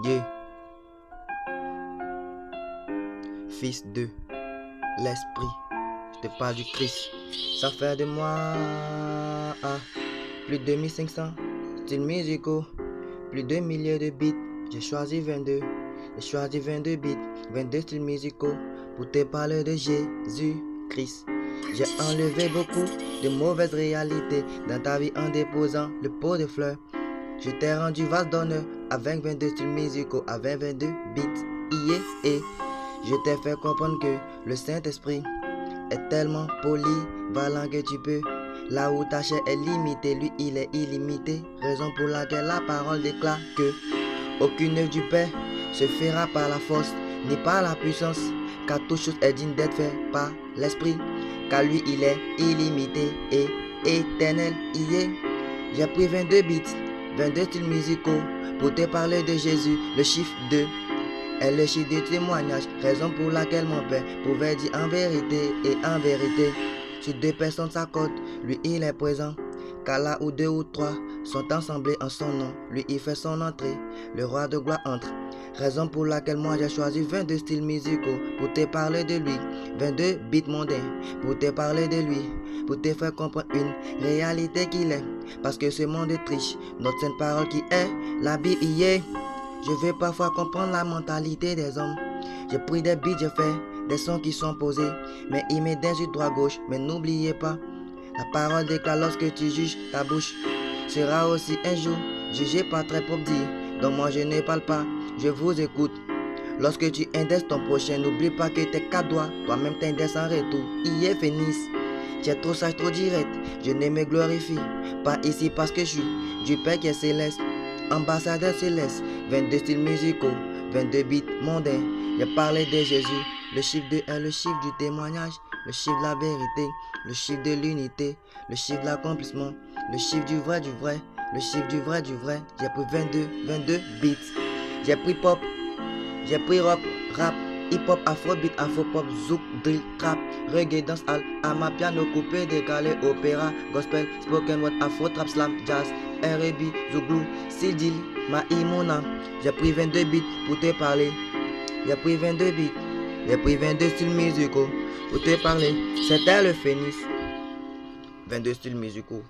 Yeah. Fils de l'esprit, je te parle du Christ. Ça fait de moi plus de 1500 styles musicaux, plus de milliers de beats. J'ai choisi 22 beats, 22 styles musicaux pour te parler de Jésus-Christ. J'ai enlevé beaucoup de mauvaises réalités dans ta vie en déposant le pot de fleurs. Je t'ai rendu vase d'honneur avec 22 styles musicaux, avec 22 beats. Et je t'ai fait comprendre que le Saint-Esprit est tellement polyvalent que tu peux. Là où ta chair est limitée, lui il est illimité. Raison pour laquelle la parole déclare que aucune œuvre du Père se fera par la force, ni par la puissance, car toute chose est digne d'être faite par l'Esprit, car lui il est illimité et éternel. J'ai pris 22 beats, 22 styles musicaux pour te parler de Jésus. Le chiffre 2 est le chiffre de témoignage, raison pour laquelle mon Père pouvait dire en vérité et en vérité. Si deux personnes s'accordent, lui il est présent, car là où deux ou trois sont assemblés en son nom, lui il fait son entrée, le roi de gloire entre. Raison pour laquelle moi j'ai choisi 22 styles musicaux pour te parler de lui, 22 beats mondains pour te parler de lui, pour te faire comprendre une réalité qu'il est, parce que ce monde est triche, notre sainte parole qui est la Bible y est. Je veux parfois comprendre la mentalité des hommes. J'ai pris des beats, j'ai fait des sons qui sont posés, mais ils m'aident du droit gauche. Mais n'oubliez pas, la parole déclare lorsque tu juges, ta bouche sera aussi un jour jugée par très propre dire. Donc moi je ne parle pas, je vous écoute. Lorsque tu indexes ton prochain, n'oublie pas que tes 4 doigts, toi-même t'indexes en retour. Hier Phénice, tu es trop sage, trop direct. Je ne me glorifie pas ici parce que je suis du Père qui est céleste. Ambassadeur céleste, 22 styles musicaux, 22 beats mondains. J'ai parlé de Jésus. Le chiffre 2 est le chiffre du témoignage, le chiffre de la vérité, le chiffre de l'unité, le chiffre de l'accomplissement, le chiffre du vrai, le chiffre du vrai. J'ai pris 22 beats. J'ai pris pop, j'ai pris rock, rap, hip-hop, afrobeat, afropop, zouk, drill, trap, reggae, dancehall, amapiano, coupé, décalé, opéra, gospel, spoken word, afro, trap, slam, jazz, R&B, zouglou, sidil, maïmona. J'ai pris 22 beats pour te parler. J'ai pris 22 beats. J'ai pris 22 styles musicaux pour te parler. C'était le Phénix. 22 styles musicaux.